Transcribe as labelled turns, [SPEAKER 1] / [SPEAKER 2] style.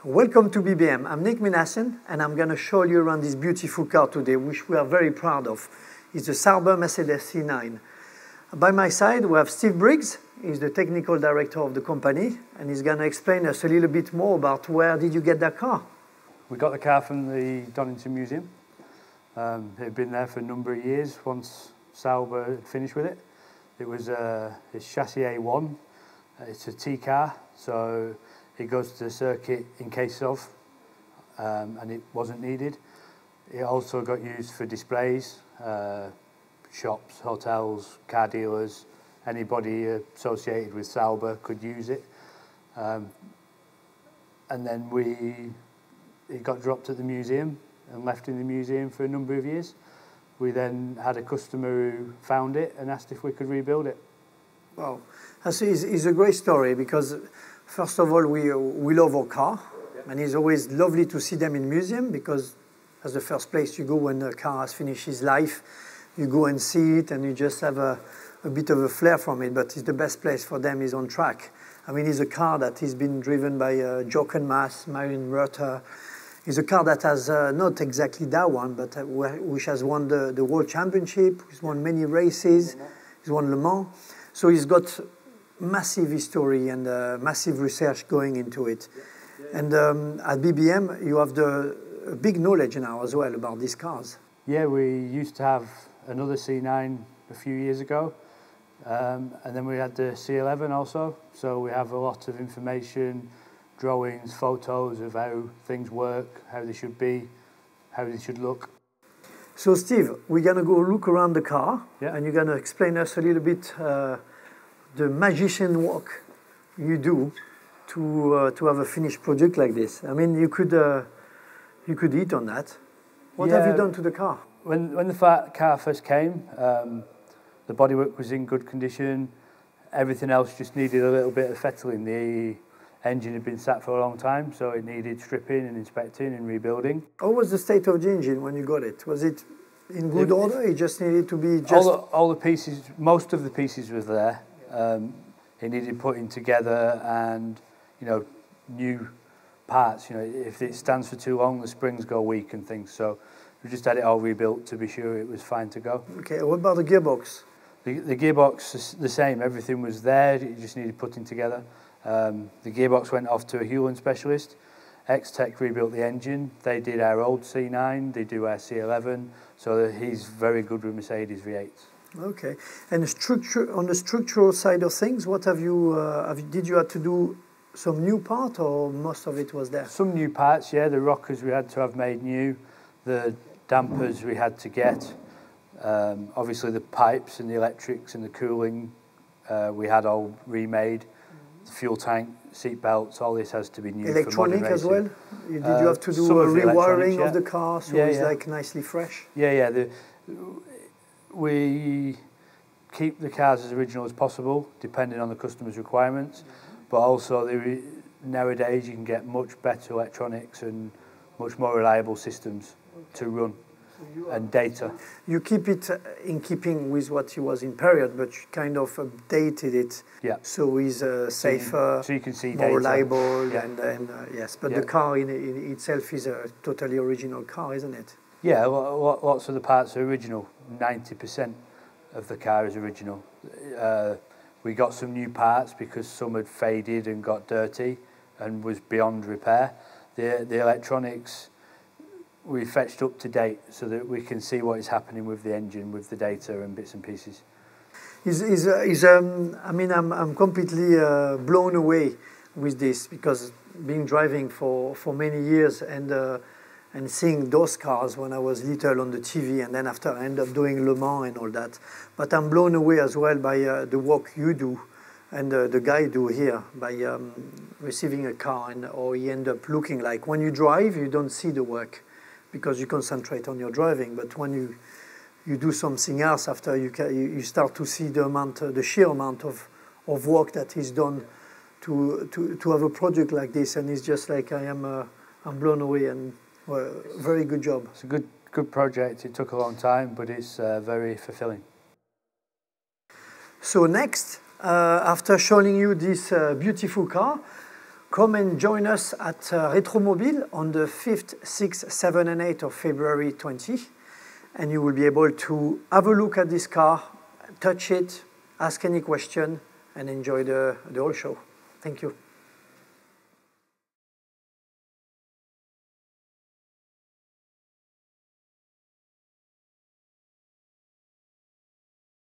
[SPEAKER 1] Welcome to BBM. I'm Minassian, and I'm going to show you around this beautiful car today, which we are very proud of. It's the Sauber C9. By my side, we have Steve Briggs. He's the technical director of the company, and he's going to explain us a little bit more about where did you get that car?
[SPEAKER 2] We got the car from the Donington Museum. It had been there for a number of years once Sauber had finished with it. It was it's chassis A1. It's a T car, so it goes to the circuit in case of, and it wasn't needed. It also got used for displays, shops, hotels, car dealers, anybody associated with Sauber could use it. And then it got dropped at the museum and left in the museum for a number of years. We then had a customer who found it and asked if we could rebuild it.
[SPEAKER 1] Wow, it's a great story because first of all, we love our car, and it's always lovely to see them in museum because that's the first place you go when a car has finished its life. You go and see it, and you just have a bit of a flair from it, but it's the best place for them is on track. I mean, it's a car that has been driven by Jochen Mass, Marion Reuter. It's a car that has not exactly that one, but which has won the World Championship, he's won many races, he's won Le Mans. So he's got massive history and massive research going into it. And at BBM, you have a big knowledge now as well about these cars.
[SPEAKER 2] Yeah, we used to have another C9 a few years ago, and then we had the C11 also. So we have a lot of information, drawings, photos of how things work, how they should be, how they should look.
[SPEAKER 1] So Steve, we're going to go look around the car, and you're going to explain us a little bit the magician work you do to have a finished product like this. I mean, you could eat on that. What have you done to the car?
[SPEAKER 2] When the car first came, the bodywork was in good condition. Everything else just needed a little bit of fettling. The engine had been sat for a long time, so it needed stripping and inspecting and rebuilding.
[SPEAKER 1] What was the state of the engine when you got it? Was it in good order? It just needed to be just...
[SPEAKER 2] All the pieces, most of the pieces were there. It needed putting together and, new parts. If it stands for too long, the springs go weak and things. So we just had it all rebuilt to be sure it was fine to go.
[SPEAKER 1] Okay, what about the gearbox?
[SPEAKER 2] The gearbox is the same. Everything was there. It just needed putting together. The gearbox went off to a Hewland specialist. X-Tech rebuilt the engine. They did our old C9. They do our C11. So he's very good with Mercedes V8s.
[SPEAKER 1] Okay. And on the structural side of things, what have you? Did you have to do some new part, or most of it was there?
[SPEAKER 2] Some new parts, yeah. The rockers we had to have made new. The dampers we had to get. Obviously the pipes and the electrics and the cooling we had all remade. The fuel tank, seat belts, all this has to be new.
[SPEAKER 1] Electronic
[SPEAKER 2] for modern
[SPEAKER 1] as well? Did you have to do a rewiring of the car so it's like nicely fresh?
[SPEAKER 2] Yeah. We keep the cars as original as possible, depending on the customer's requirements. But also, nowadays, you can get much better electronics and much more reliable systems to run and data.
[SPEAKER 1] You keep it in keeping with what it was in period, but you kind of updated it so it's safer,
[SPEAKER 2] so you can see
[SPEAKER 1] more
[SPEAKER 2] data.
[SPEAKER 1] Reliable, and yes. But the car in itself is a totally original car, isn't it?
[SPEAKER 2] Yeah, lots of the parts are original. 90% of the car is original. We got some new parts because some had faded and got dirty and was beyond repair. The electronics we fetched up to date so that we can see what is happening with the engine, with the data and bits and pieces.
[SPEAKER 1] I mean, I'm completely blown away with this because being driving for many years and seeing those cars when I was little on the TV, and then after I ended up doing Le Mans and all that. But I'm blown away as well by the work you do and the guy do here by receiving a car, or you end up looking like when you drive, you don't see the work because you concentrate on your driving. But when you do something else after, you start to see the sheer amount of work that is done to have a project like this, and it's just like I'm blown away, and well, very good job.
[SPEAKER 2] It's a good good project. It took a long time, but it's very fulfilling.
[SPEAKER 1] So next, after showing you this beautiful car, come and join us at RETROMOBILE on the 5th, 6th, 7th and 8th of February 20. And you will be able to have a look at this car, touch it, ask any question, and enjoy the whole show. Thank you.